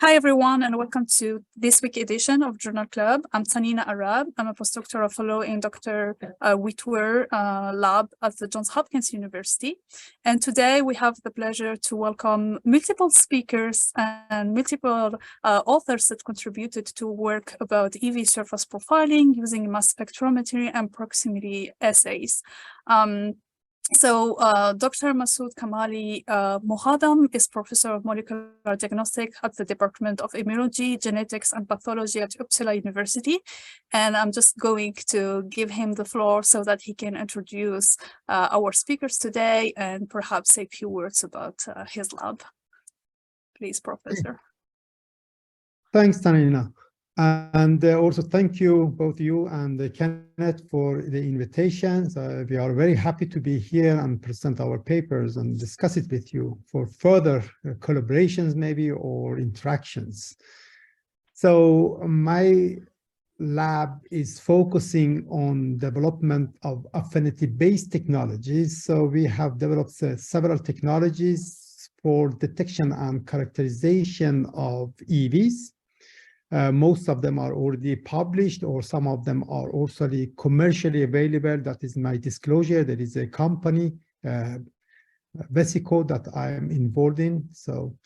Hi, everyone, and welcome to this week edition of Journal Club. I'm Tanina Arab. I'm a postdoctoral fellow in Dr. Witwer Lab at the Johns Hopkins University. And today we have the pleasure to welcome multiple speakers and multiple authors that contributed to work about EV surface profiling using mass spectrometry and proximity assays. Dr. Masood Kamali-Moghaddam is Professor of Molecular Diagnostics at the Department of Immunology, Genetics and Pathology at Uppsala University. And I'm just going to give him the floor so that he can introduce our speakers today and perhaps say a few words about his lab. Please, Professor. Thanks, Tanina. And also thank you, both you and Kenneth, for the invitation. We are very happy to be here and present our papers and discuss it with you for further collaborations maybe or interactions. So my lab is focusing on development of affinity-based technologies. So we have developed several technologies for detection and characterization of EVs. Most of them are already published, or some of them are also commercially available. That is my disclosure. There is a company, vesicles, that I am involved in. So,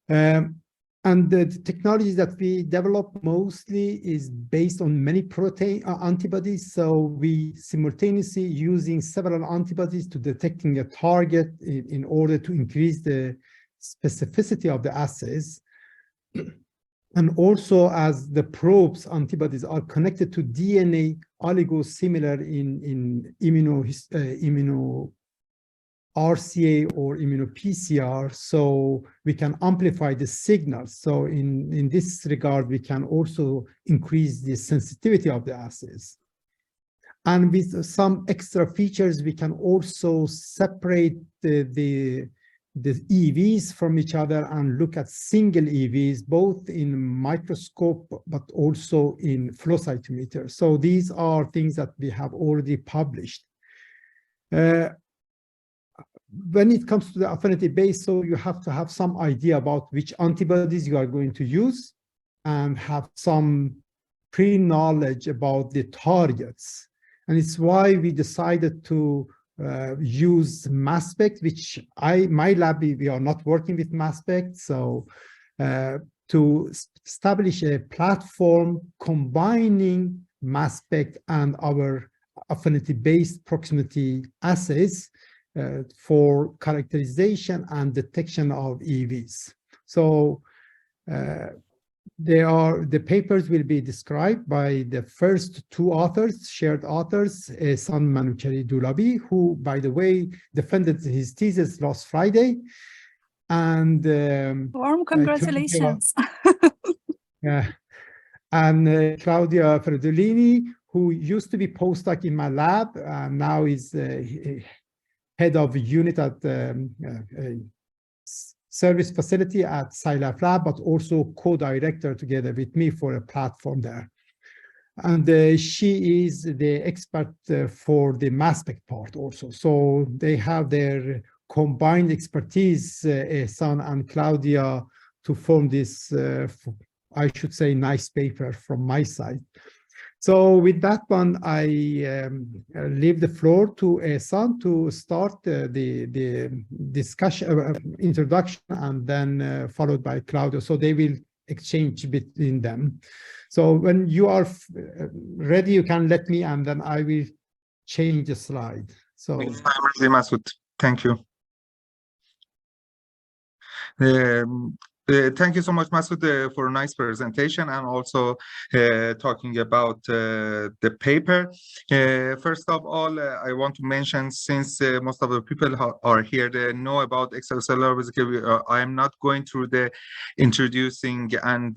and the technologies that we develop mostly is based on many protein antibodies. So we simultaneously using several antibodies to detecting a target in order to increase the specificity of the assays. And also, as the probes antibodies are connected to DNA oligos similar in immuno RCA or immuno PCR, so we can amplify the signals. So in this regard, we can also increase the sensitivity of the assays. And with some extra features, we can also separate the EVs from each other and look at single EVs, both in microscope, but also in flow cytometer. So these are things that we have already published. When it comes to the affinity base, so you have to have some idea about which antibodies you are going to use and have some pre-knowledge about the targets. And it's why we decided to use mass spec, which my lab, we are not working with mass spec. So to establish a platform combining mass spec and our affinity-based proximity assays for characterization and detection of EVs. So the papers will be described by the first two authors, shared authors, Ehsan Manouchehri Doulabi, who, by the way, defended his thesis last Friday. And warm congratulations. And Claudia Fredolini, who used to be postdoc in my lab, now is head of unit at service facility at Witwer Lab, but also co-director together with me for a platform there. And she is the expert for the mass spec part also. So they have their combined expertise, Ehsan and Claudia, to form this, I should say, nice paper from my side. So with that one, I leave the floor to Ehsan to start the discussion, introduction, and then followed by Claudia. So they will exchange between them. So when you are ready, you can let me, and then I will change the slide. So I'm ready, Masood. Thank you. Thank you so much, Masood, for a nice presentation and also talking about the paper. First of all, I want to mention, since most of the people are here, they know about extracellular vesicle. I am not going through the introducing and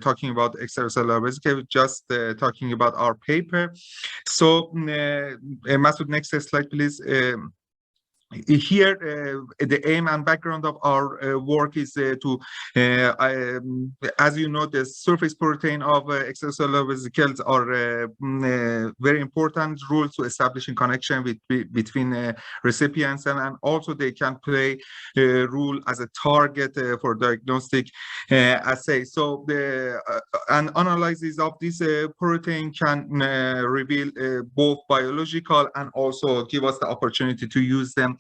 talking about extracellular vesicle, just talking about our paper. So, Masood, next slide, please. here, the aim and background of our work is as you know, the surface protein of extracellular vesicles are very important rule to establishing connection between recipients, and also they can play a role as a target for diagnostic assay. So an analysis of this protein can reveal both biological and also give us the opportunity to use them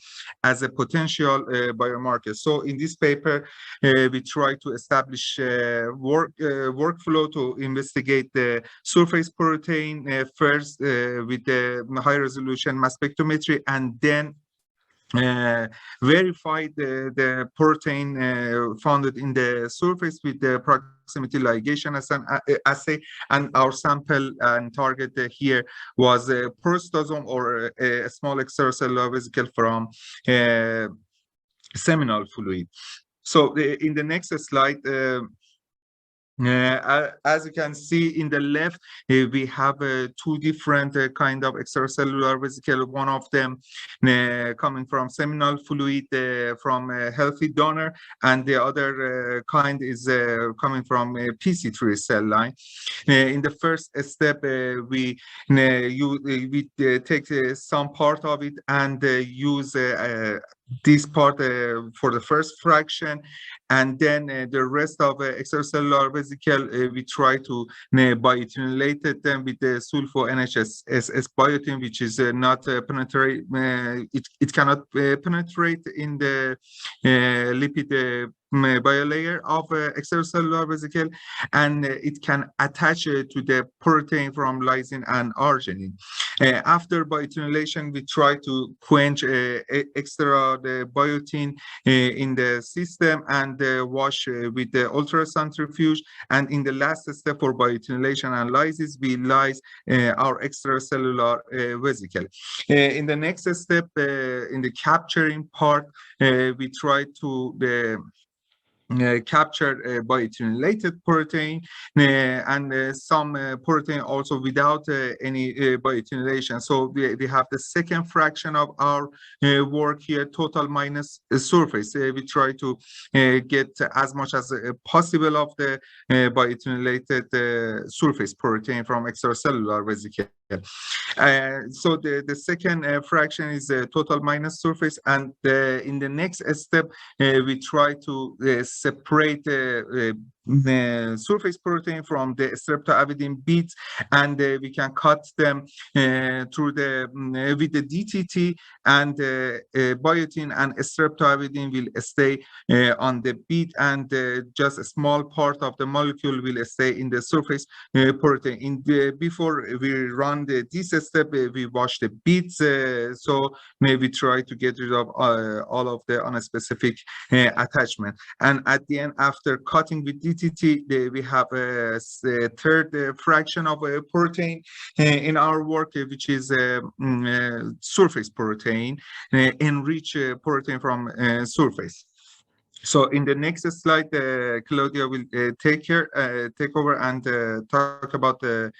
as a potential biomarker. So in this paper, we try to establish workflow to investigate the surface protein first with the high resolution mass spectrometry, and then verify the protein found in the surface with the proximity ligation assay. And our sample and target here was a prostosome, or a small extracellular vesicle from seminal fluid. So in the next slide, as you can see in the left, we have two different kind of extracellular vesicle. One of them coming from seminal fluid from a healthy donor, and the other kind is coming from a PC3 cell line. In the first step, we take some part of it and use this part for the first fraction, and then the rest of extracellular vesicle, we try to biotinylate them with the sulfo NHS biotin, which is not penetrate. It cannot penetrate in the lipid biolayer of extracellular vesicle, and it can attach to the protein from lysine and arginine. After biotinylation, we try to quench extra the biotin in the system and wash with the ultracentrifuge. And in the last step for biotinylation and lysis, we lyse our extracellular vesicle. In the next step, in the capturing part, we try to capture biotinylated protein and some protein also without any biotinylation. So we have the second fraction of our work here, total minus surface. We try to get as much as possible of the biotinylated surface protein from extracellular vesicle. So the second fraction is total minus surface, and in the next step we try to separate the surface protein from the streptoavidin beads, and we can cut them through the with the DTT, and biotin and streptoavidin will stay on the bead, and just a small part of the molecule will stay in the surface protein. Before we run this step, we wash the beads, so maybe try to get rid of all of the unspecific attachment. And at the end, after cutting with DTT, we have a third fraction of a protein in our work, which is surface protein, enriched protein from surface. So in the next slide, Claudia will take over and talk about the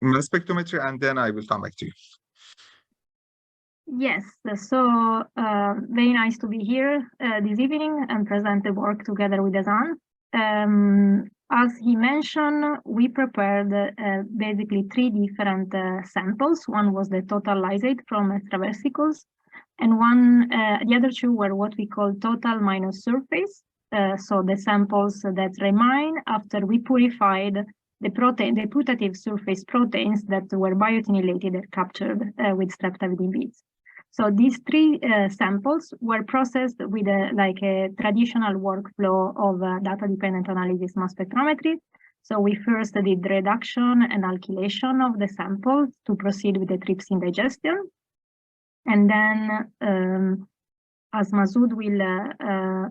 mass spectrometry, and then I will come back to you. Yes, so very nice to be here this evening and present the work together with Ehsan. As he mentioned, we prepared basically three different samples. One was the total lysate from extravesicles, and the other two were what we call total minus surface. So the samples that remain after we purified the putative surface proteins that were biotinylated and captured with streptavidin beads. So these three samples were processed with a traditional workflow of data-dependent analysis mass spectrometry. So we first did reduction and alkylation of the samples to proceed with the trypsin digestion. And then, as Masood will,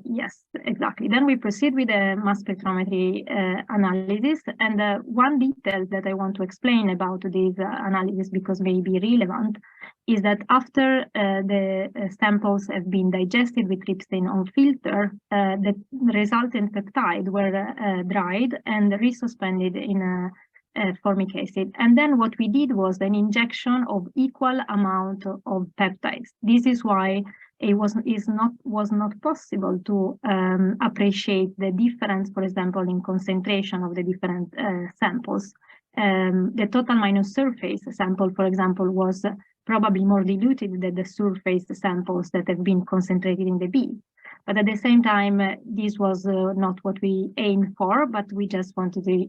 yes, exactly. Then we proceed with the mass spectrometry analysis. And one detail that I want to explain about this analysis, because may be relevant, is that after the samples have been digested with trypsin on filter, the resultant peptide were dried and resuspended in formic acid. And then what we did was an injection of equal amount of peptides. This is why it was not possible to appreciate the difference, for example, in concentration of the different samples. The total minus surface sample, for example, was probably more diluted than the surface samples that have been concentrated in the bead. But at the same time, this was not what we aimed for, but we just wanted to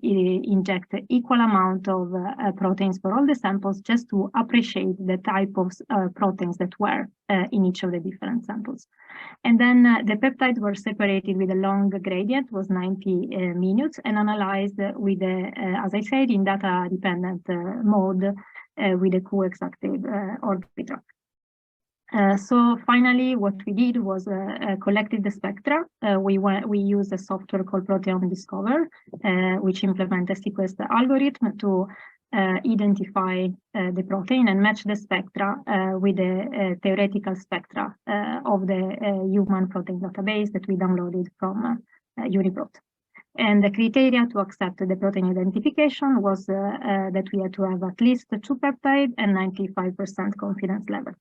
inject equal amount of proteins for all the samples just to appreciate the type of proteins that were in each of the different samples. And then the peptides were separated with a long gradient, was 90 minutes, and analyzed with, as I said, in data-dependent mode with a co-exactive orbiter. So finally, what we did was collected the spectra. We used a software called Proteome Discover, which implements a sequence algorithm to identify the protein and match the spectra with the theoretical spectra of the human protein database that we downloaded from UniProt. And the criteria to accept the protein identification was that we had to have at least 2 peptides and 95% confidence level.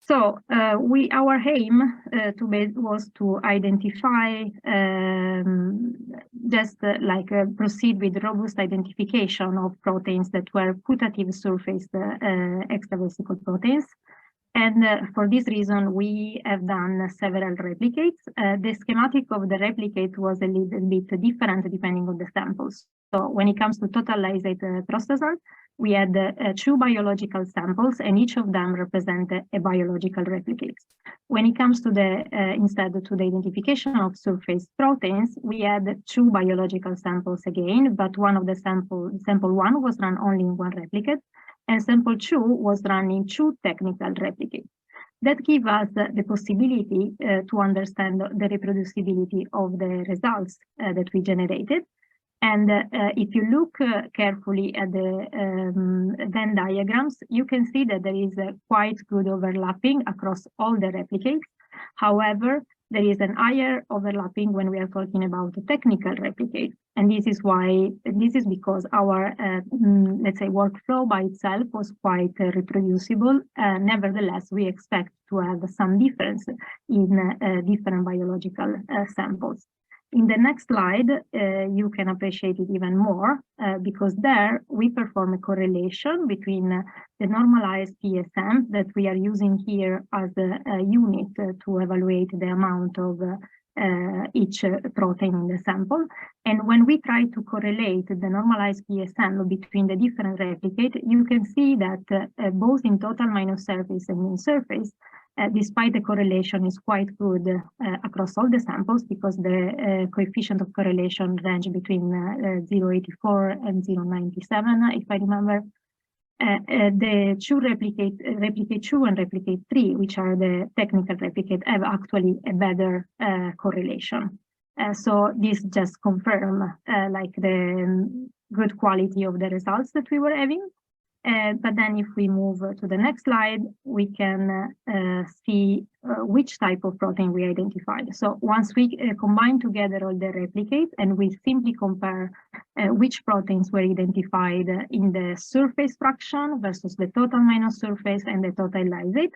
So our aim was to identify, proceed with robust identification of proteins that were putative surface extravesical proteins. And for this reason, we have done several replicates. The schematic of the replicate was a little bit different depending on the samples. So when it comes to total lysate prostasan, we had 2 biological samples, and each of them represented a biological replicate. When it comes to the instead to the identification of surface proteins, we had 2 biological samples again, but one of the sample 1 was run only in 1 replicate, and sample 2 was run in 2 technical replicates. That gives us the possibility to understand the reproducibility of the results that we generated. And if you look carefully at the Venn diagrams, you can see that there is quite good overlapping across all the replicates. However, there is an higher overlapping when we are talking about the technical replicate. And this is because our, let's say, workflow by itself was quite reproducible. Nevertheless, we expect to have some difference in different biological samples. In the next slide, you can appreciate it even more because there we perform a correlation between the normalized PSM that we are using here as a unit to evaluate the amount of each protein in the sample. And when we try to correlate the normalized PSM between the different replicates, you can see that both in total minus surface and in surface, despite the correlation is quite good across all the samples because the coefficient of correlation range between 0.84 and 0.97, if I remember. The 2 replicate 2 and replicate 3, which are the technical replicate, have actually a better correlation. So this just confirms like the good quality of the results that we were having. But then if we move to the next slide, we can see which type of protein we identified. So once we combine together all the replicates and we simply compare which proteins were identified in the surface fraction versus the total minus surface and the total lysate,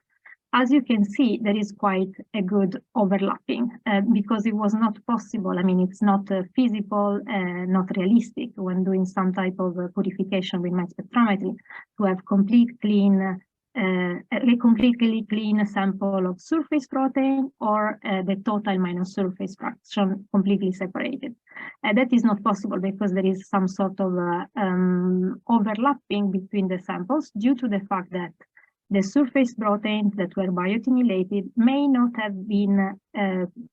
as you can see, there is quite a good overlapping because it was not possible. I mean, it's not feasible, not realistic when doing some type of purification with mass spectrometry to have a completely clean sample of surface protein or the total minus surface fraction completely separated. That is not possible because there is some sort of overlapping between the samples due to the fact that the surface proteins that were biotinylated may not have been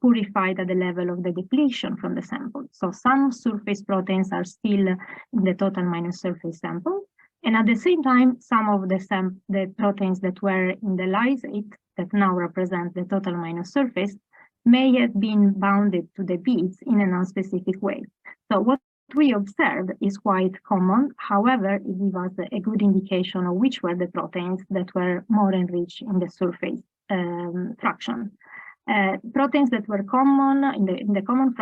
purified at the level of the depletion from the sample. So some surface proteins are still in the total minus surface sample. And at the same time, some of the proteins that were in the lysate that now represent the total minus surface may have been bounded to the beads in a non-specific way. So what we observed is quite common. However, it gives us a good indication of which were the proteins that were more enriched in the surface fraction. Proteins that were common in the common,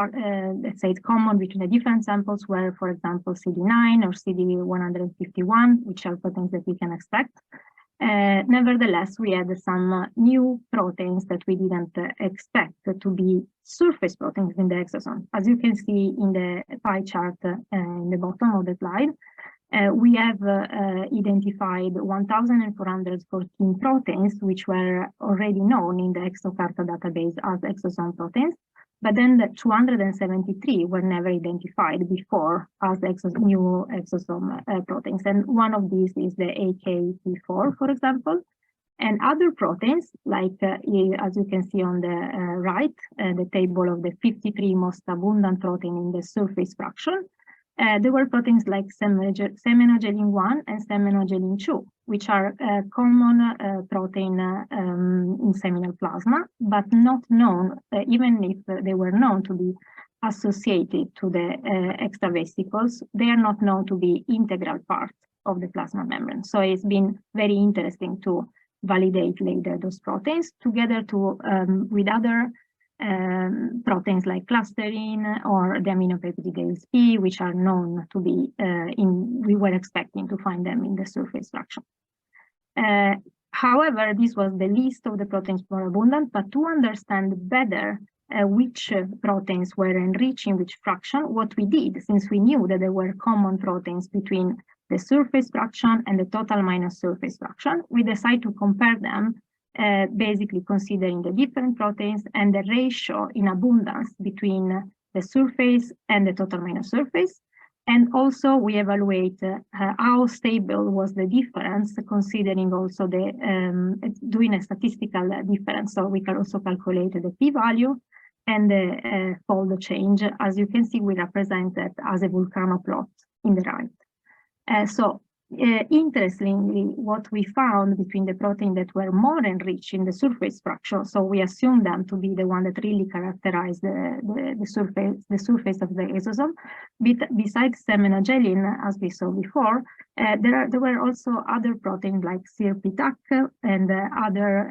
let's say it's common between the different samples were, for example, CD9 or CD151, which are proteins that we can expect. Nevertheless, we had some new proteins that we didn't expect to be surface proteins in the exosome. As you can see in the pie chart in the bottom of the slide, we have identified 1,414 proteins, which were already known in the ExoCarta database as exosome proteins, but then the 273 were never identified before as new exosome proteins. And one of these is the AKP4, for example. And other proteins, like as you can see on the right, the table of the 53 most abundant protein in the surface fraction, there were proteins like semenogelin-1 and semenogelin-2, which are common protein in seminal plasma, but not known, even if they were known to be associated to the extravesicles, they are not known to be integral part of the plasma membrane. So it's been very interesting to validate later those proteins together with other proteins like clusterin or the aminopeptide ASP, which are known to be we were expecting to find them in the surface fraction. However, this was the least of the proteins more abundant, but to understand better which proteins were enriched in which fraction, what we did, since we knew that there were common proteins between the surface fraction and the total minus surface fraction, we decided to compare them, basically considering the different proteins and the ratio in abundance between the surface and the total minus surface. And also we evaluate how stable was the difference, considering also doing a statistical difference. So we can also calculate the p-value and the fold change. As you can see, we represent it as a volcano plot in the right. Interestingly, what we found between the protein that were more enriched in the surface fraction, so we assume them to be the one that really characterize the surface of the exosome. Besides semenogelin, as we saw before, there were also other proteins like SIRPTAC and other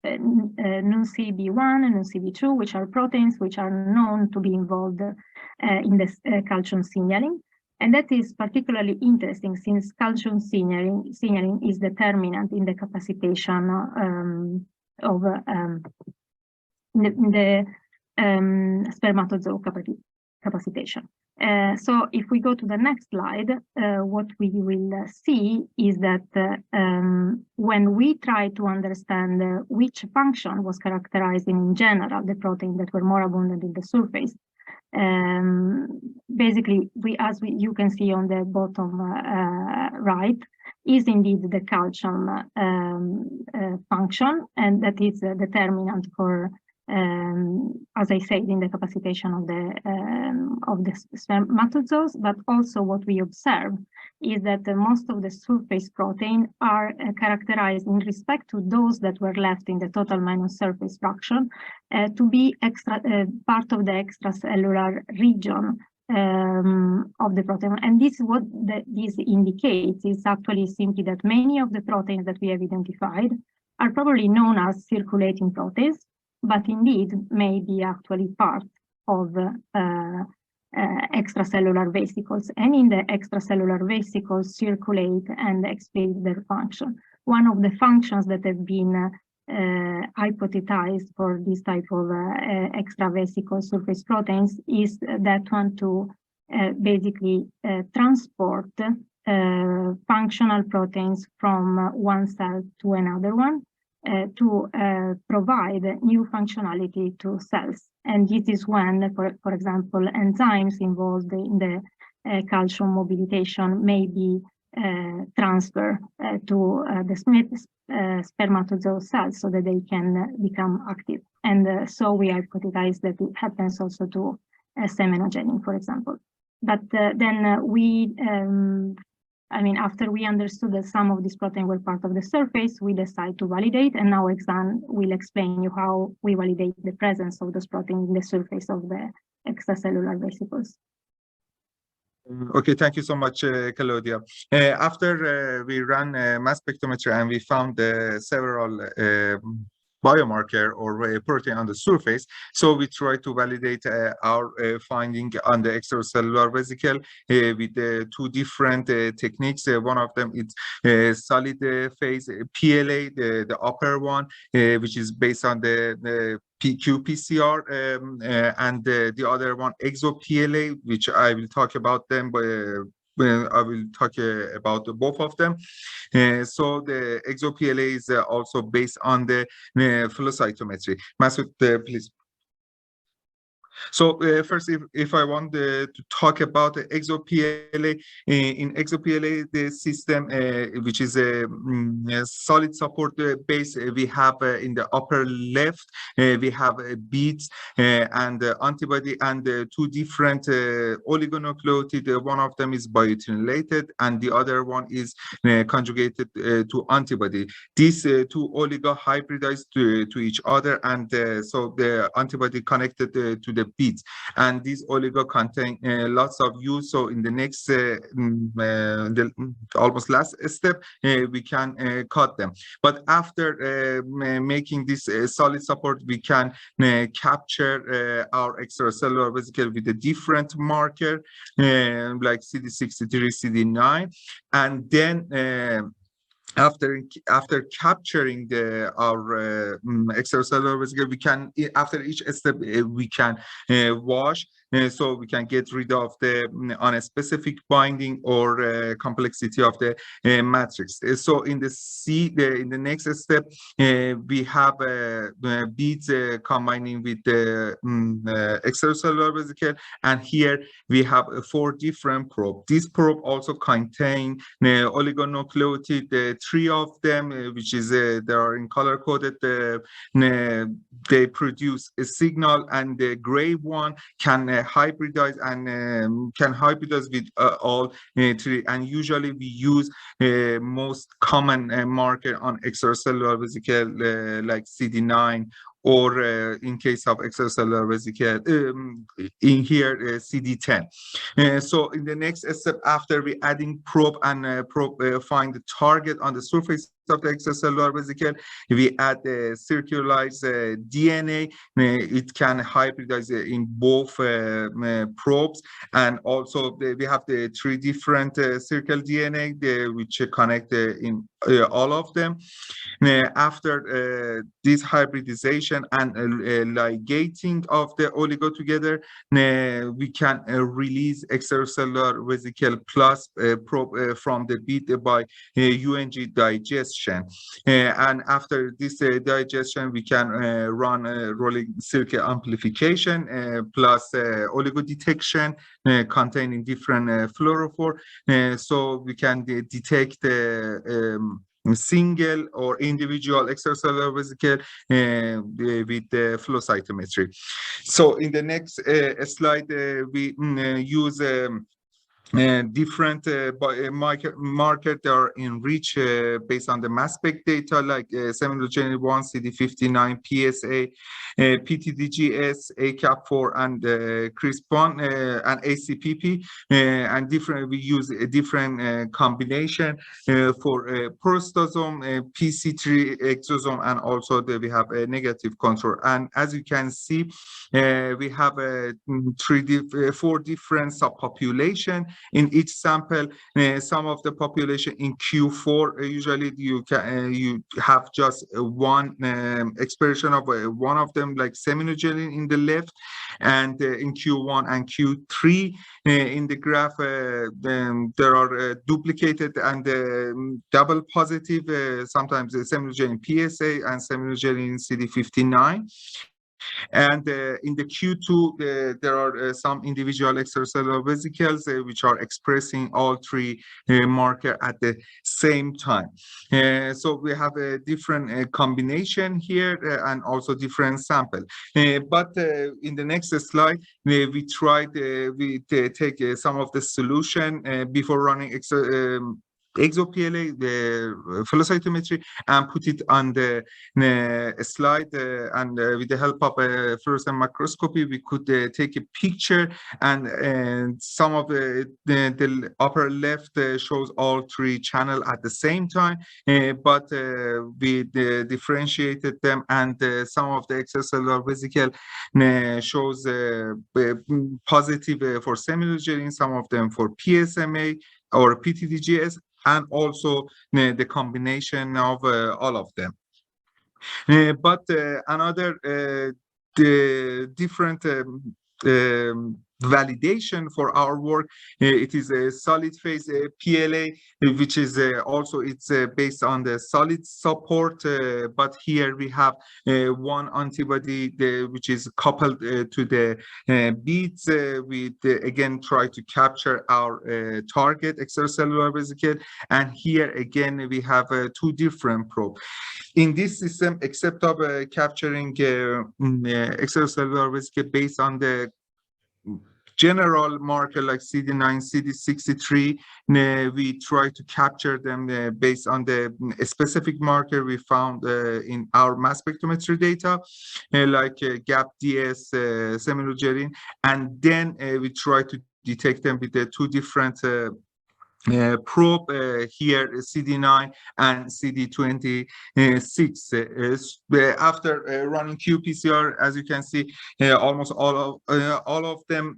non-CB1 and non-CB2, which are proteins which are known to be involved in the calcium signaling. And that is particularly interesting since calcium signaling is determinant in the capacitation of the spermatozoa capacitation. So if we go to the next slide, what we will see is that when we try to understand which function was characterizing in general the protein that were more abundant in the surface, basically, you can see on the bottom right, is indeed the calcium function, and that is a determinant for, as I said, in the capacitation of the spermatozoas. But also what we observe is that most of the surface protein are characterized in respect to those that were left in the total minus surface fraction to be part of the extracellular region of the protein. And this is what this indicates is actually simply that many of the proteins that we have identified are probably known as circulating proteins, but indeed may be actually part of extracellular vesicles, and in the extracellular vesicles circulate and explain their function. One of the functions that have been hypothesized for this type of extravesical surface proteins is that one to basically transport functional proteins from one cell to another one to provide new functionality to cells. And this is when, for example, enzymes involved in the calcium mobilization may be transferred to the spermatozoa cells so that they can become active. And so we hypothesize that it happens also to semenogelin, for example. But then we after we understood that some of these proteins were part of the surface, we decided to validate, and now Ehsan will explain you how we validate the presence of those proteins in the surface of the extracellular vesicles. Okay, thank you so much, Claudia. After we ran mass spectrometry and we found several biomarker or a protein on the surface. So we try to validate our finding on the extracellular vesicle with two different techniques. One of them is solid phase PLA, the upper one, which is based on the qPCR, and the other one exo-PLA, which I will talk about them, but I will talk about both of them. So the exo-PLA is also based on the flow cytometry. Masood, please. So first, if I want to talk about the exo-PLA, in exo-PLA, the system, which is a solid support base, we have in the upper left, we have beads and antibody and two different oligonucleotide. One of them is biotinylated and the other one is conjugated to antibody. These two oligo hybridize to each other, and so the antibody connected to the beads, and these oligo contain lots of use. So in the next the almost last step, we can cut them. But after making this solid support, we can capture our extracellular vesicle with a different marker like CD63, CD9, and then after capturing our extracellular vesicle, we can, after each step, we can wash, so we can get rid of the unspecific binding or complexity of the matrix. So in the in the next step, we have beads combining with the extracellular vesicle, and here we have 4 different probes. These probes also contain oligonucleotide, 3 of them, which is they are in color coded. They produce a signal, and the gray one can hybridize and can hybridize with all 3. And usually we use most common marker on extracellular vesicle like CD9, or in case of extracellular vesicle, in here CD10. So in the next step, after we adding probe and find the target on the surface of the extracellular vesicle, we add the circularized DNA. It can hybridize in both probes, and also we have the 3 different circle DNA which connect in all of them. After this hybridization and ligating of the oligo together, we can release extracellular vesicle plus probe from the bead by UNG digestion. And after this digestion, we can run rolling circuit amplification plus oligo detection containing different fluorophore, so we can detect the single or individual extracellular vesicle with the flow cytometry. So in the next slide, we use different marker that are enriched based on the mass spec data, like seminogen-1, CD59, PSA, PTDGS, ACAP4, and CRISPR and ACPP, and different. We use a different combination for prostosome, PC3 exosome, and also we have a negative control. And as you can see, we have 4 different subpopulation in each sample. Some of the population in Q4, usually you can you have just one expression of one of them, like seminogen in the left, and in Q1 and Q3 in the graph there are duplicated and double positive, sometimes seminogen in PSA and seminogen in CD59. And in the Q2, there are some individual extracellular vesicles which are expressing all 3 markers at the same time. So we have a different combination here and also different sample. But in the next slide, we tried, we take some of the solution before running exo-PLA, the flow cytometry, and put it on the slide. And with the help of fluorescent microscopy, we could take a picture, and some of the upper left shows all three channels at the same time, but we differentiated them, and some of the extracellular vesicle shows positive for semilugerin, some of them for PSMA or PTDGS, and also the combination of all of them. But another the different validation for our work, it is a solid phase PLA, which is also it's based on the solid support, but here we have one antibody which is coupled to the beads. We again try to capture our target extracellular vesicle, and here again we have two different probes. In this system, except of capturing extracellular vesicle based on the general marker like CD9, CD63, we try to capture them based on the specific marker we found in our mass spectrometry data, like GAP-DS, semilugerin, and then we try to detect them with the two different probe here, CD9 and CD26. After running qPCR, as you can see, almost all of them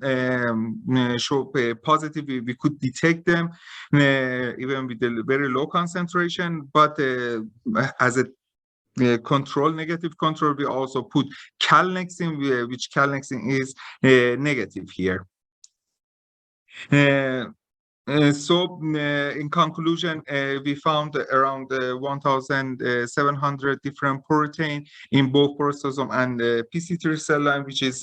show positive. We could detect them even with a very low concentration, but as a control, negative control, we also put calnexin, which calnexin is negative here. In conclusion, we found around 1,700 different protein in both peroxisome and PC3 cell line, which is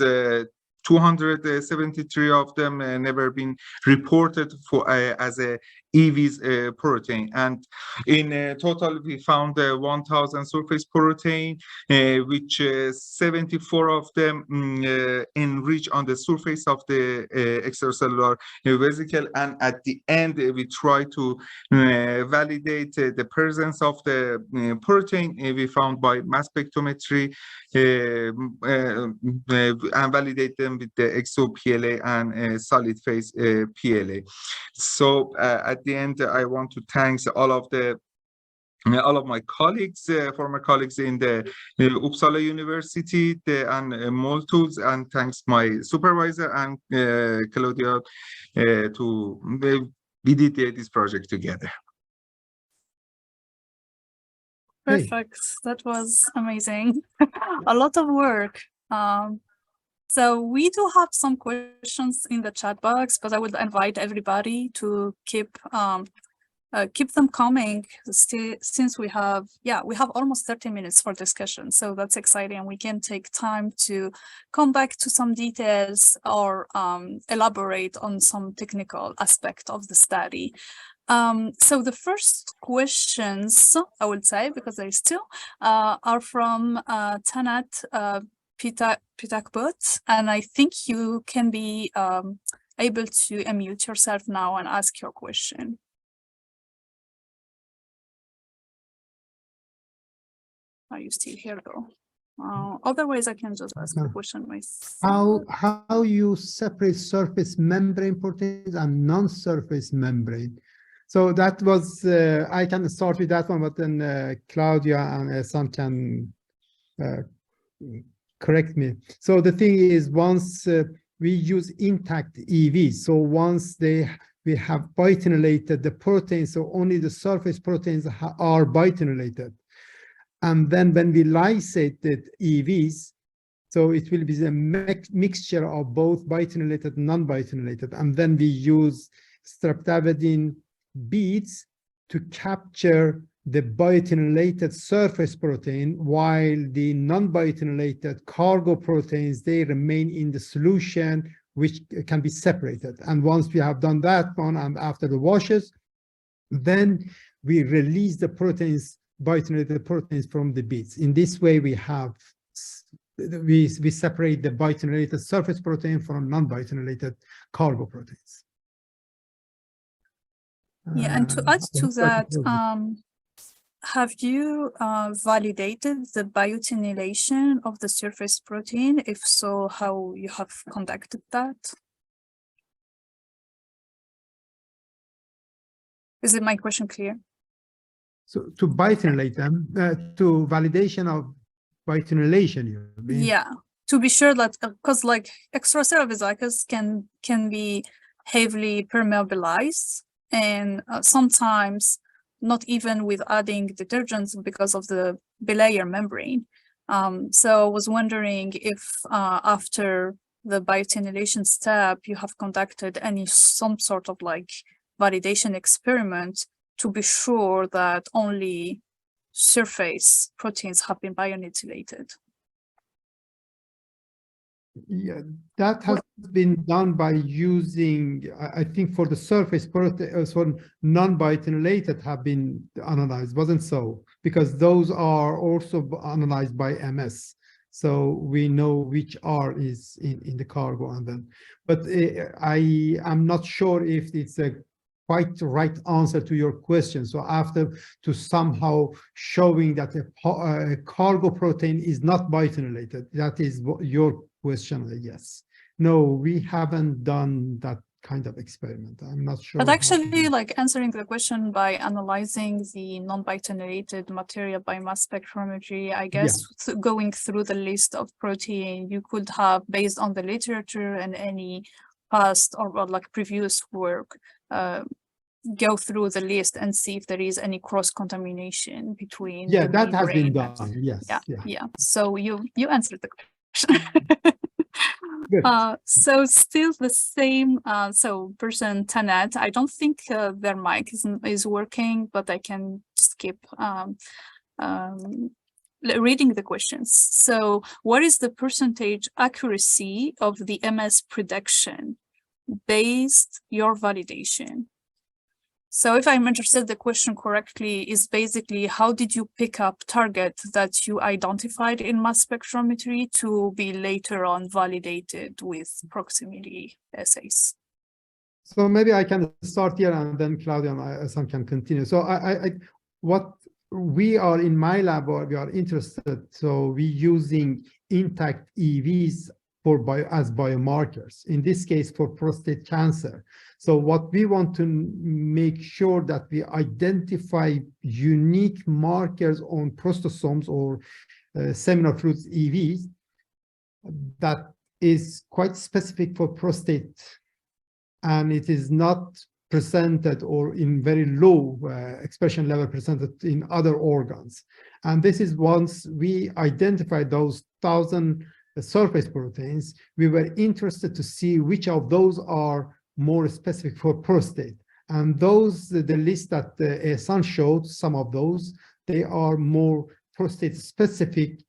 273 of them never been reported for as a EV's protein. And in total, we found 1,000 surface protein, which 74 of them enrich on the surface of the extracellular vesicle. And at the end, we try to validate the presence of the protein we found by mass spectrometry and validate them with the exo-PLA and solid phase PLA. So at the end, I want to thank all of my colleagues, former colleagues in the Uppsala University and Multools, and thanks my supervisor and Claudia we did this project together. Perfect. That was amazing. A lot of work. So we do have some questions in the chat box, but I would invite everybody to keep them coming, since we have almost 30 minutes for discussion. So that's exciting. We can take time to come back to some details or elaborate on some technical aspect of the study. So the first questions, I would say, because they still are from Tanat Pitakbut, and I think you can be able to unmute yourself now and ask your question. Are you still here though? Otherwise, I can just ask the question myself. How you separate surface membrane proteins and non-surface membrane? So that was, I can start with that one, but then Claudia and Ehsan can correct me. So the thing is, once we use intact EVs, so once we have biotinylated the proteins, so only the surface proteins are biotinylated. And then when we lysate the EVs, so it will be a mixture of both biotinylated and non-biotinylated. And then we use streptavidin beads to capture the biotinylated surface protein, while the non-biotinylated cargo proteins, they remain in the solution, which can be separated. And once we have done that one, and after the washes, then we release the proteins, biotinylated proteins, from the beads. In this way, we separate the biotinylated surface protein from non-biotinylated cargo proteins. Yeah, and to add to that, hope have you validated the biotinylation of the surface protein? If so, how you have conducted that? Is it my question clear? So to biotinylate them, to validation of biotinylation, you mean? Yeah, to be sure that, because like extracellular vesicles can be heavily permeabilized, and sometimes not even with adding detergents because of the bilayer membrane. So I was wondering if after the biotinylation step, you have conducted some sort of like validation experiment to be sure that only surface proteins have been biotinolated. Yeah, that has been done by using, I think for the surface protein, so non-biotinylated have been analyzed, wasn't so? Because those are also analyzed by MS. So we know which R is in the cargo and then, but I am not sure if it's a quite right answer to your question. So after to somehow showing that a cargo protein is not biotinylated, that is what your question, yes. No, we haven't done that kind of experiment. I'm not sure. But actually, like answering the question by analyzing the non-biotinylated material by mass spectrometry, I guess going through the list of protein, you could have, based on the literature and any past or like previous work, go through the list and see if there is any cross-contamination between. Yeah, that has been done. Yes. Yeah. So you answered the question. So still the same. So person Tanet, I don't think their mic is working, but I can skip reading the questions. So what is the percentage accuracy of the MS prediction based your validation? So if I'm understood the question correctly, is basically how did you pick up target that you identified in mass spectrometry to be later on validated with proximity assays? So maybe I can start here and then Claudia and Ehsan can continue. So what we are in my lab, or we are interested, so we using intact EVs as biomarkers, in this case for prostate cancer. So what we want to make sure that we identify unique markers on prostosomes or seminal fluids EVs that is quite specific for prostate, and it is not presented or in very low expression level presented in other organs. And this is once we identify those 1,000 surface proteins, we were interested to see which of those are more specific for prostate. And those, the list that Ehsan showed, some of those, they are more prostate specific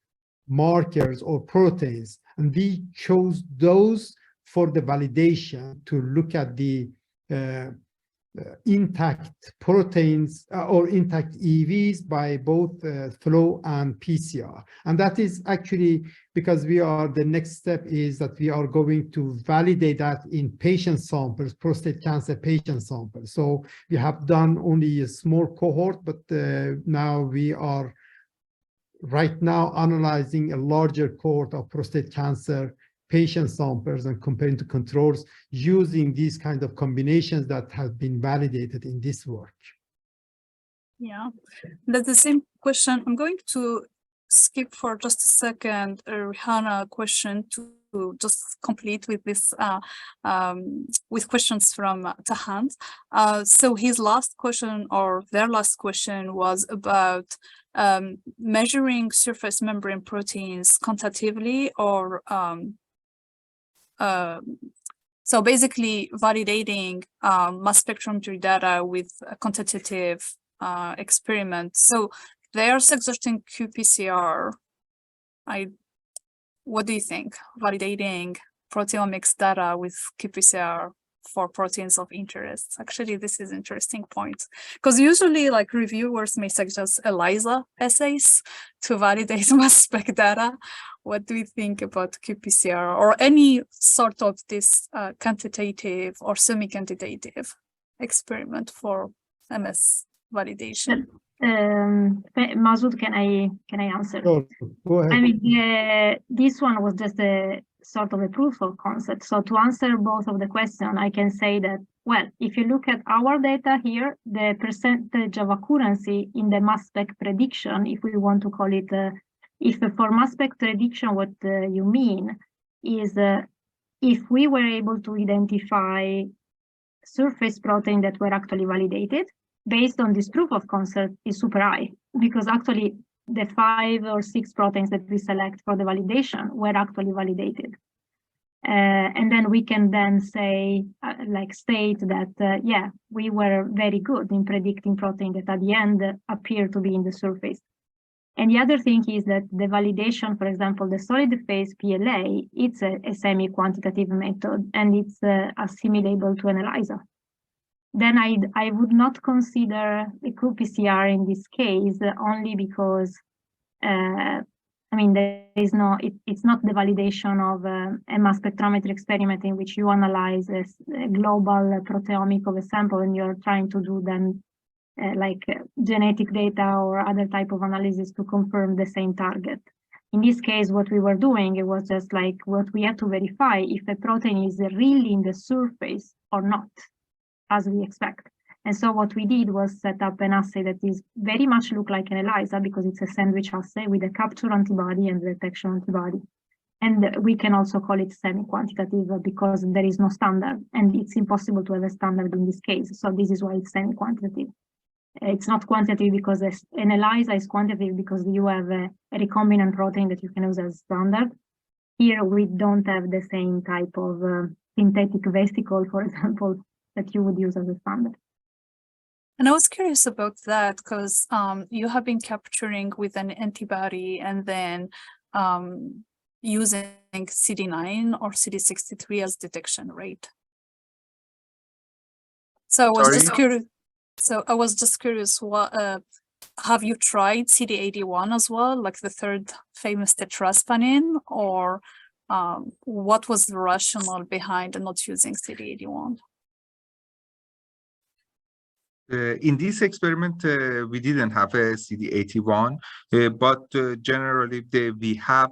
markers or proteins. And we chose those for the validation to look at the intact proteins or intact EVs by both flow and PCR. And that is actually because the next step is that we are going to validate that in patient samples, prostate cancer patient samples. So we have done only a small cohort, but now we are right now analyzing a larger cohort of prostate cancer patient samples and comparing to controls using these kind of combinations that have been validated in this work. Yeah, that's the same question. I'm going to skip for just a second a Rihanna question to just complete with this with questions from Tahand. So his last question, or their last question, was about measuring surface membrane proteins quantitatively or so basically validating mass spectrometry data with a quantitative experiment. So they are suggesting qPCR. What do you think? Validating proteomics data with qPCR for proteins of interest. Actually, this is an interesting point, because usually like reviewers may suggest ELISA assays to validate mass spec data. What do you think about qPCR or any sort of this quantitative or semi-quantitative experiment for MS validation? Masood, can I answer? Sure. Go ahead. I mean, this one was just a sort of a proof of concept. So to answer both of the questions, I can say that, well, if you look at our data here, the percentage of accuracy in the mass spec prediction, if we want to call it, if for mass spec prediction, what you mean is if we were able to identify surface protein that were actually validated, based on this proof of concept is super high, because actually the 5 or 6 proteins that we select for the validation were actually validated. And then we can then say, state that, yeah, we were very good in predicting protein that at the end appear to be in the surface. And the other thing is that the validation, for example, the solid phase PLA, it's a semi-quantitative method, and it's assimilable to an ELISA. Then I would not consider the qPCR in this case only because, I mean, there is no, it's not the validation of a mass spectrometry experiment in which you analyze a global proteomic of a sample and you're trying to do then genetic data or other type of analysis to confirm the same target. In this case, what we were doing, it was just like what we had to verify if a protein is really in the surface or not, as we expect. And so what we did was set up an assay that is very much look like an ELISA because it's a sandwich assay with a capture antibody and detection antibody. And we can also call it semi-quantitative because there is no standard and it's impossible to have a standard in this case. So this is why it's semi-quantitative. It's not quantitative because an ELISA is quantitative because you have a recombinant protein that you can use as standard. Here we don't have the same type of synthetic vesicle, for example, that you would use as a standard. And I was curious about that because you have been capturing with an antibody and then using CD9 or CD63 as detection rate. So I was just curious. So I was just curious, what have you tried CD81 as well, like the third famous tetraspanin, or what was the rationale behind not using CD81? In this experiment, we didn't have a CD81, but generally we have,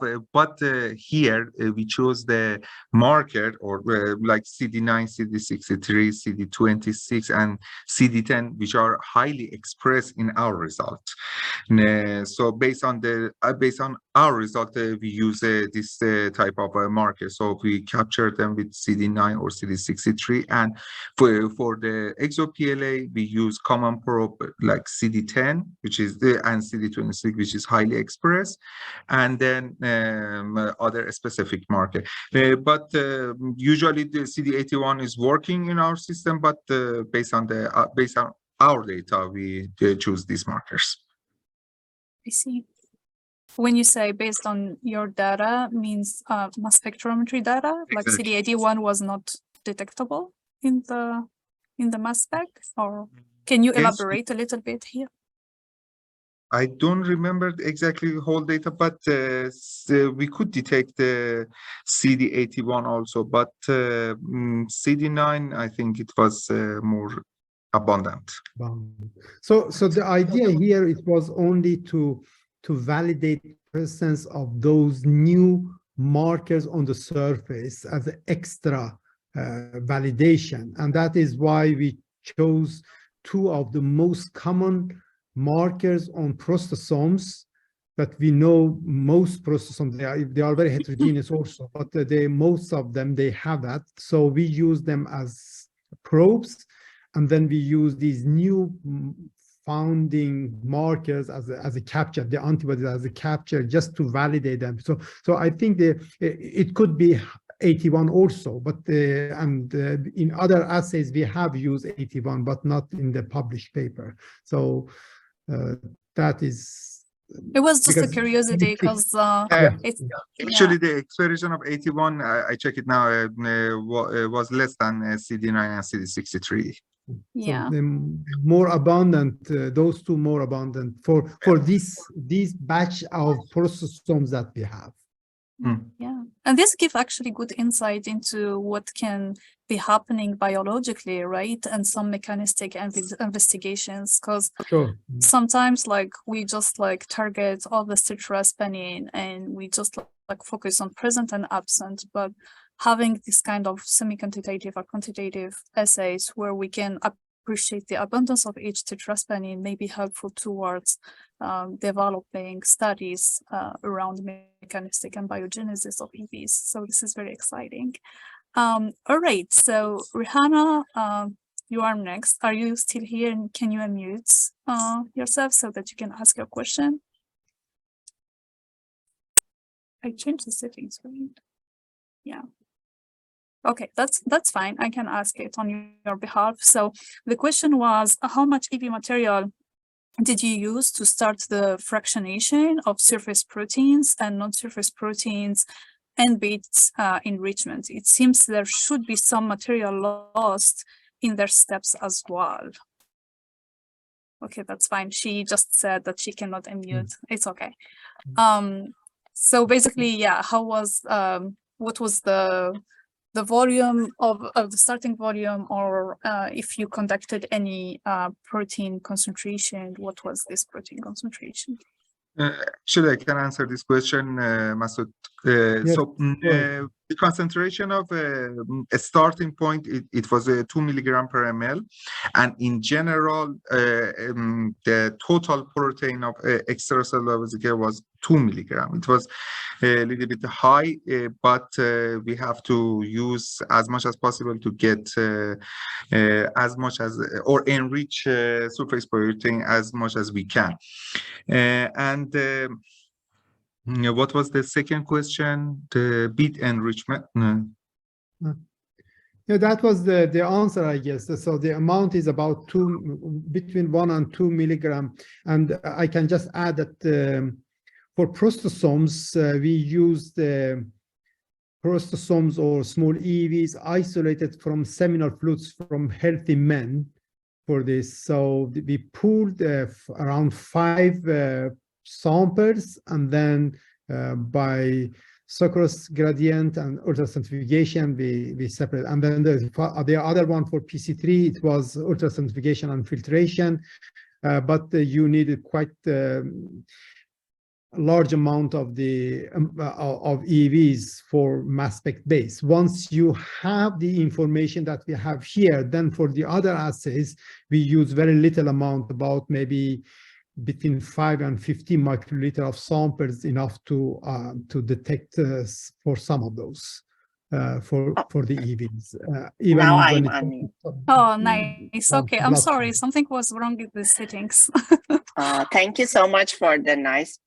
here we chose the marker or like CD9, CD63, CD26, and CD10, which are highly expressed in our result. So based on our result, we use this type of marker. So we capture them with CD9 or CD63, and for the exo-PLA, we use common probe like CD10, which is and CD26, which is highly expressed, and then other specific marker. But usually the CD81 is working in our system, but based on our data, we choose these markers. I see. When you say based on your data, means mass spectrometry data, like Exactly. CD81 was not detectable in the mass spec, or can you elaborate a little bit here? I don't remember exactly the whole data, but we could detect the CD81 also, but CD9, I think it was more abundant. So the idea here, it was only to validate the presence of those new markers on the surface as an extra validation. And that is why we chose 2 of the most common markers on prostosomes that we know. Most prostosomes, they are very heterogeneous also, but most of them, they have that. So we use them as probes, and then we use these new founding markers as a capture, the antibodies as a capture, just to validate them. So I think it could be 81 also, but in other assays we have used 81, but not in the published paper. So that is. It was just a curiosity because it's actually the expression of 81. I check it now. Was less than CD9 and CD63. Yeah, so more abundant. Those 2 more abundant for this batch of prostosomes that we have. Yeah, and this gives actually good insight into what can be happening biologically, right? And some mechanistic investigations, because Sure. sometimes like we just like target all the citraspanin and we just like focus on present and absent, but having this kind of semi-quantitative or quantitative assays where we can appreciate the abundance of each citraspanin may be helpful towards developing studies around mechanistic and biogenesis of EVs. So this is very exciting. All right, so Rihanna, you are next. Are you still here, and can you unmute yourself so that you can ask your question? I changed the settings, right? Yeah. Okay, that's fine. I can ask it on your behalf. So the question was, how much EV material did you use to start the fractionation of surface proteins and non-surface proteins and beads enrichment? It seems there should be some material lost in their steps as well. Okay, that's fine. She just said that she cannot unmute. It's okay. So basically, yeah, how was what was the volume of the starting volume, or if you conducted any protein concentration, what was this protein concentration? Actually, I can answer this question, Masood. Yes, So the concentration of a starting point, it was 2 milligram per ml. And in general, the total protein of extracellular vesicle was 2 milligram. It was a little bit high, but we have to use as much as possible to get as much as, or enrich surface protein as much as we can. And what was the second question? The bead enrichment? Yeah, that was the answer, I guess. So the amount is about between 1 and 2 milligram. And I can just add that for prostosomes, we use the prostosomes or small EVs isolated from seminal fluids from healthy men for this. So we pooled around 5 samples, and then by sucrose gradient and ultracentrifugation, we separate. And then the other one for PC3, it was ultracentrifugation and filtration, but you needed quite large amount of the of EVs for mass spec base. Once you have the information that we have here, then for the other assays, we use very little amount, about maybe between 5 and 15 microliter of samples, enough to detect for some of those for the EVs. Even now when I'm unmuted. Oh, nice. Okay, I'm sorry. Something was wrong with the settings. Thank you so much for the nice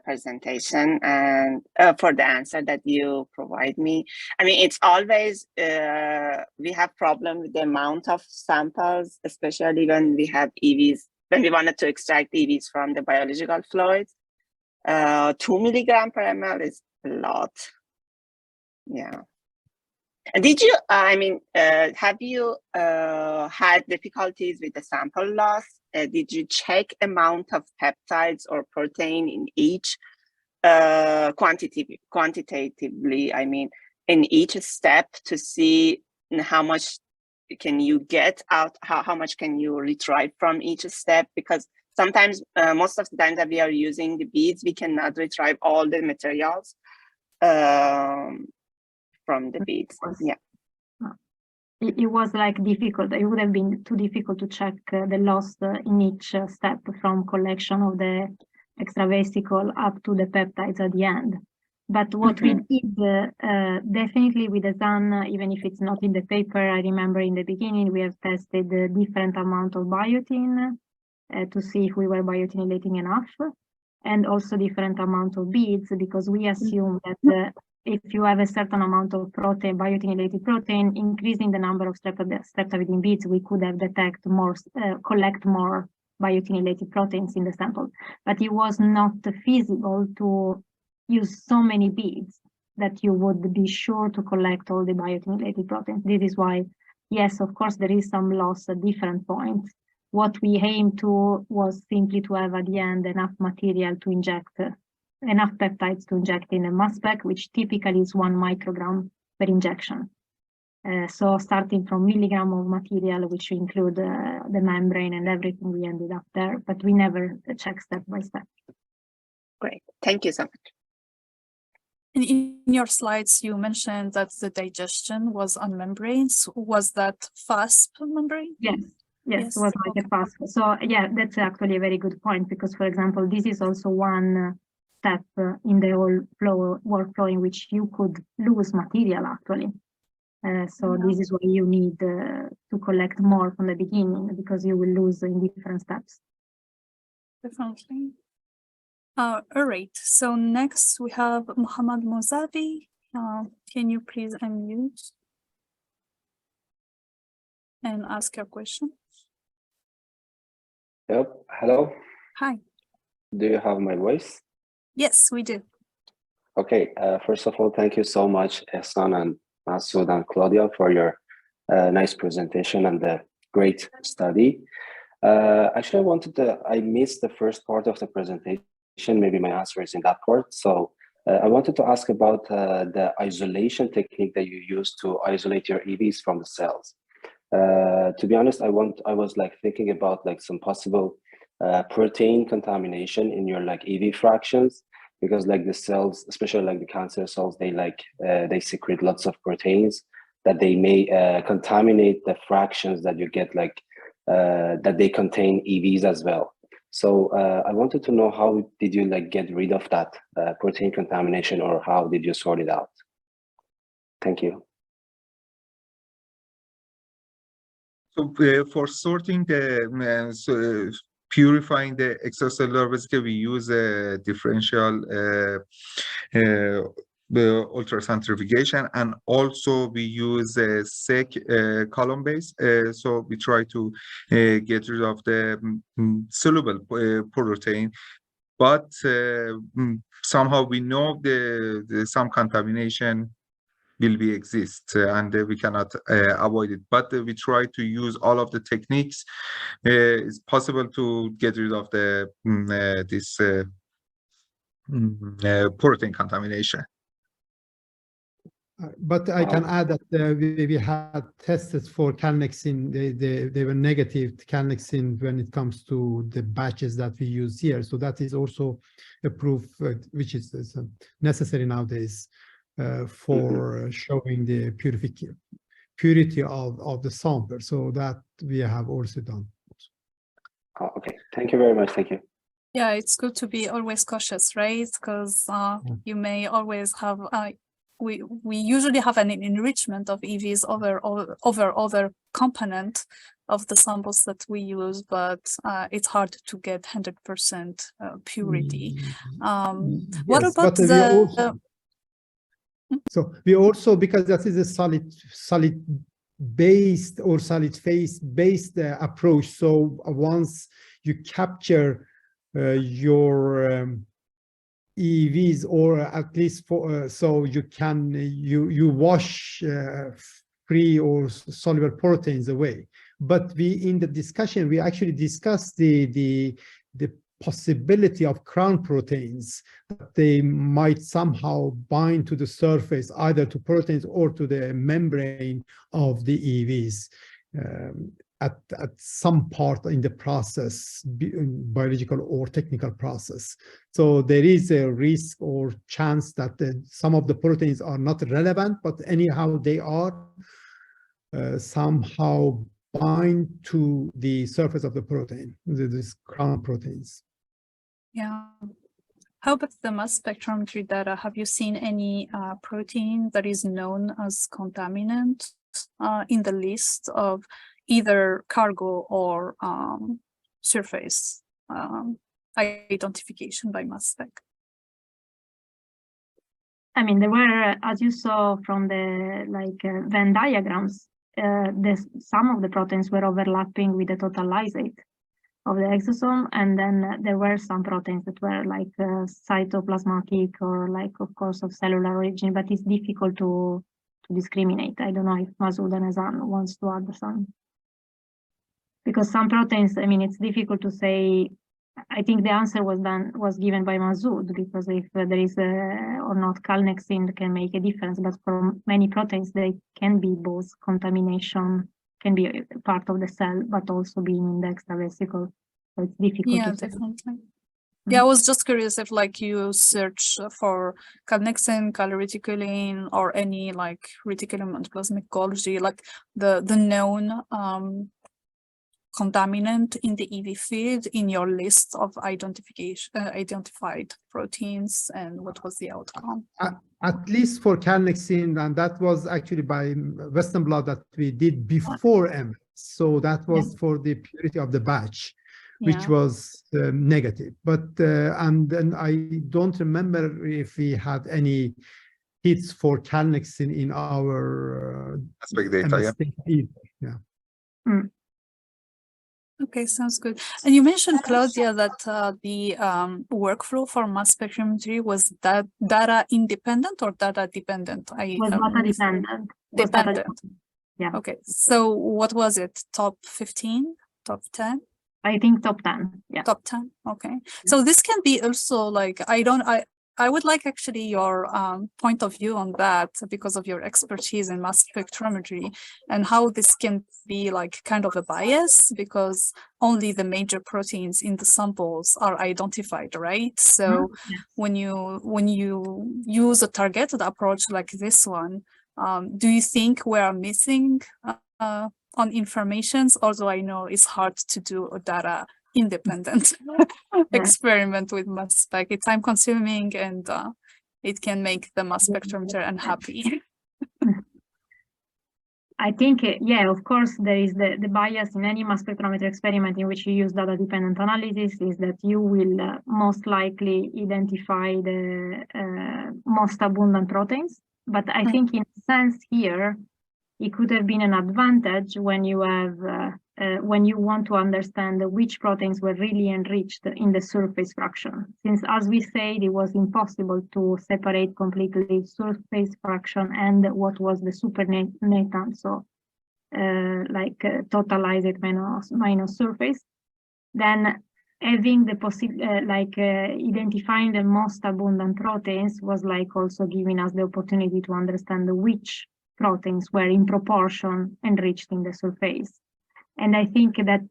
presentation and for the answer that you provide me. I mean, it's always, we have problem with the amount of samples, especially when we have EVs, when we wanted to extract EVs from the biological fluids. 2 milligram per ml is a lot. Yeah. Did you, I mean, have you had difficulties with the sample loss? Did you check amount of peptides or protein in each quantitatively, I mean, in each step to see how much can you get out, how much can you retrieve from each step? Because sometimes, most of the time that we are using the beads, we cannot retrieve all the materials from the beads. Yeah. It was like difficult. It would have been too difficult to check the loss in each step, from collection of the extravesicle up to the peptides at the end. But what we did, definitely with Ehsan, even if it's not in the paper, I remember in the beginning we have tested the different amount of biotin to see if we were biotinylating enough, and also different amount of beads, because we assume that if you have a certain amount of protein, biotinylated protein, increasing the number of streptavidin beads, we could have detect more, collect more biotinylated proteins in the sample. But it was not feasible to use so many beads that you would be sure to collect all the biotinylated proteins. This is why, yes, of course, there is some loss at different points. What we aimed to was simply to have at the end enough material to inject enough peptides to inject in a mass spec, which typically is 1 microgram per injection. So starting from milligram of material, which include the membrane and everything, we ended up there, but we never check step by step. Great, thank you so much. In your slides, you mentioned that the digestion was on membranes. Was that FASP membrane? Yes, Yes, it was like a fast. So yeah, that's actually a very good point, because for example, this is also one step in the whole workflow in which you could lose material actually. So this is why you need to collect more from the beginning, because you will lose in different steps. Definitely. All right, so next we have Mohammed Mozavi. Can you please unmute and ask your question? Yep. Hello. Hi. Do you have my voice? Yes, we do. Okay. First of all, thank you so much, Ehsan and Masood and Claudia, for your nice presentation and the great study. Actually, I missed the first part of the presentation. Maybe my answer is in that part. So I wanted to ask about the isolation technique that you use to isolate your EVs from the cells. To be honest, I was like thinking about like some possible protein contamination in your like EV fractions, because like the cells, especially like the cancer cells, they secrete lots of proteins that they may contaminate the fractions that you get, like that they contain EVs as well. So I wanted to know, how did you like get rid of that protein contamination, or how did you sort it out? Thank you. So for sorting the purifying the extracellular vesicle, we use a differential ultracentrifugation, and also we use a sec column base. So we try to get rid of the soluble protein, but somehow we know some contamination will be exist, and we cannot avoid it, but we try to use all of the techniques. It's possible to get rid of the this protein contamination. But I can add that we had tested for calnexin. They were negative calnexin when it comes to the batches that we use here. So that is also a proof which is necessary nowadays for showing the purity of the sample. So that we have also done. Oh, okay, thank you very much. Thank you. Yeah, it's good to be always cautious, right? Because you may always have we usually have an enrichment of EVs over other component of the samples that we use, but it's hard to get 100% purity. What Yes, about the so we also, because that is a solid based or solid phase based approach. So once you capture your EVs, or at least for so you can you wash free or soluble proteins away. But we, in the discussion, we actually discussed the possibility of crown proteins, that they might somehow bind to the surface, either to proteins or to the membrane of the EVs at some part in the process, biological or technical process. So there is a risk or chance that some of the proteins are not relevant, but anyhow they are somehow bind to the surface of the protein, these crown proteins. Yeah. How about the mass spectrometry data? Have you seen any protein that is known as contaminant in the list of either cargo or surface identification by mass spec? I mean, there were, as you saw from the Venn diagrams, some of the proteins were overlapping with the total lysate of the exosome, and then there were some proteins that were like cytoplasmatic or like, of course, of cellular origin, but it's difficult to discriminate. I don't know if Masood and Ehsan wants to add some. Because some proteins, I mean, it's difficult to say I think the answer was given by Masood, because if there is or not calnexin can make a difference, but for many proteins they can be both contamination, can be a part of the cell, but also being in the extravesicle. So it's difficult Yeah, to say. definitely. Yeah, I was just curious if like you search for calnexin, calreticulin, or any like reticulum and plasmic Golgi, like the known contaminant in the EV feed in your list of identified proteins, and what was the outcome? At least for calnexin, and that was actually by Western blot that we did before MS. So that was for the purity of the batch, which was negative. But and then I don't remember if we had any hits for calnexin in our aspect data. Yeah. Mm. Okay, sounds good. And you mentioned, Claudia, that the workflow for mass spectrometry was that data independent or data dependent? Was data dependent. Dependent. Yeah. Okay, so what was it? Top 15? Top 10? I think top 10. Yeah. Top 10. Okay. So this can be also like, I would like actually your point of view on that, because of your expertise in mass spectrometry, and how this can be like kind of a bias, because only the major proteins in the samples are identified, right? So when you use a targeted approach like this one, do you think we are missing on informations? Although I know it's hard to do a data independent experiment with mass spec. It's time consuming, and it can make the mass spectrometer unhappy. I think, yeah, of course, there is the bias in any mass spectrometer experiment in which you use data dependent analysis, is that you will most likely identify the most abundant proteins. But I think in a sense here, it could have been an advantage when you have when you want to understand which proteins were really enriched in the surface fraction. Since, as we said, it was impossible to separate completely surface fraction and what was the supernatant, so totalized minus surface. Then having the identifying the most abundant proteins was like also giving us the opportunity to understand which proteins were in proportion enriched in the surface. And I think that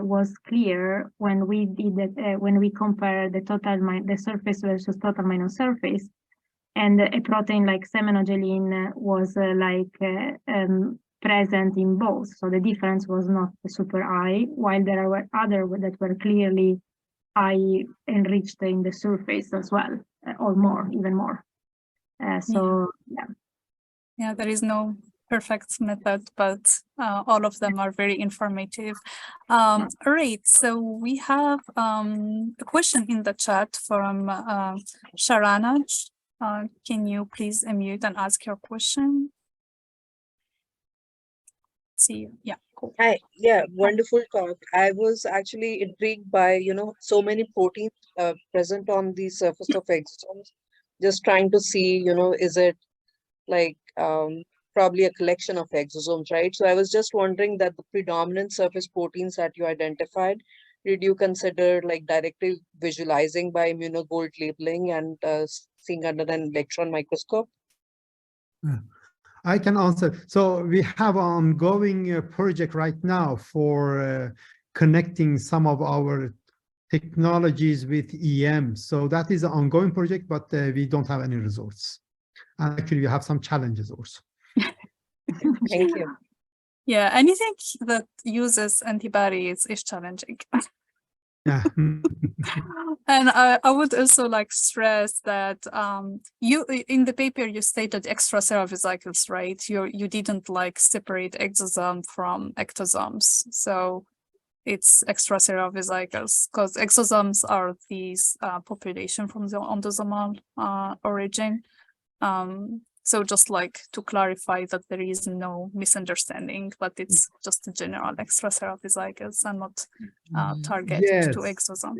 was clear when we did that, when we compare the surface versus total minus surface, and a protein like semenogelin was present in both. So the difference was not super high, while there were other that were clearly high enriched in the surface as well, or more, even more. Yeah, there is no perfect method, but all of them are very informative. All right, so we have a question in the chat from Sharanaj. Can you please unmute and ask your question? See you. Yeah, cool. Hi, yeah, wonderful talk. I was actually intrigued by, so many proteins present on the surface of exosomes. Just trying to see, is it like probably a collection of exosomes, right? So I was just wondering that the predominant surface proteins that you identified, did you consider like directly visualizing by immunogold labeling and seeing under an electron microscope? I can answer. So we have an ongoing project right now for connecting some of our technologies with EM. So that is an ongoing project, but we don't have any results. And actually, we have some challenges also. Thank you. Yeah, anything that uses antibodies is challenging. Yeah. And I would also like stress that you in the paper you stated extracellular vesicles, right? You didn't like separate exosome from ectosomes, so it's extracellular vesicles, because exosomes are these population from the endosomal origin. So just like to clarify that there is no misunderstanding, but it's just a general extracellular vesicles and not targeted to exosomes.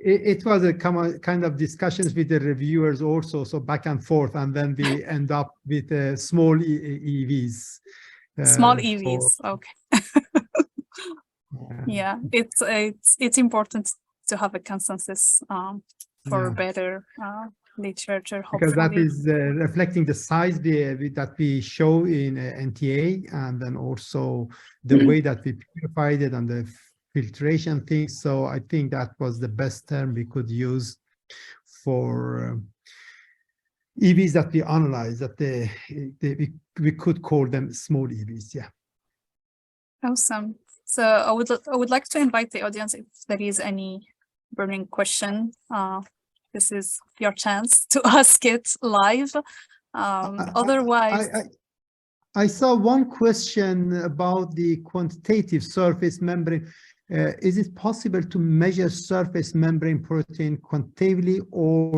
It was a kind of discussions with the reviewers also, so back and forth, and then we end up with small EVs. Small EVs, okay. Yeah, it's important to have a consensus for Yeah. better literature, Because that hopefully. is reflecting the size that we show in NTA, and then also the way that we purified it and the filtration things. So I think that was the best term we could use for EVs that we analyze, that we could call them small EVs. Yeah. Awesome. So I would like to invite the audience if there is any burning question. This is your chance to ask it live. Otherwise, I saw one question about the quantitative surface membrane. Is it possible to measure surface membrane protein quantitatively or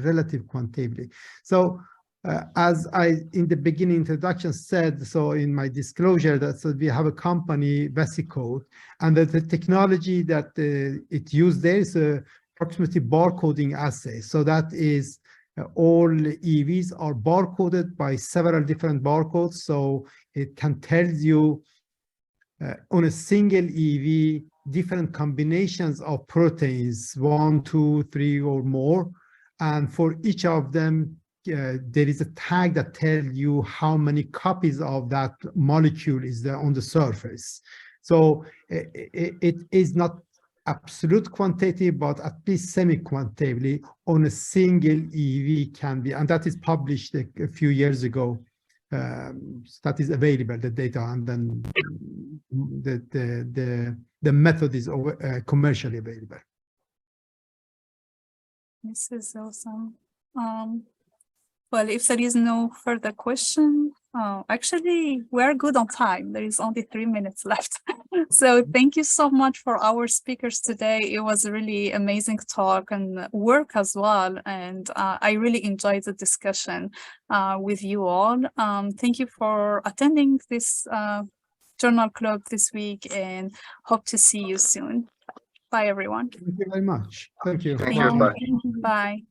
relative quantitatively? So as I in the beginning introduction said, so in my disclosure that so we have a company Vesicles, and that the technology that it used there is a proximity barcoding assay. So that is all EVs are barcoded by several different barcodes. So it can tell you on a single EV different combinations of proteins, 1, 2, 3 or more. And for each of them, there is a tag that tells you how many copies of that molecule is there on the surface. So it is not absolute quantitative, but at least semi-quantitatively on a single EV can be, and that is published a few years ago. That is available, the data, and then the method is commercially available. this is awesome. Well, if there is no further question, actually, we're good on time. There is only 3 minutes left. So thank you so much for our speakers today. It was a really amazing talk and work as well. And I really enjoyed the discussion with you all. Thank you for attending this journal club this week, and hope to see you soon. Bye, everyone. Thank you very much. Thank you. Thank you. Bye. Bye.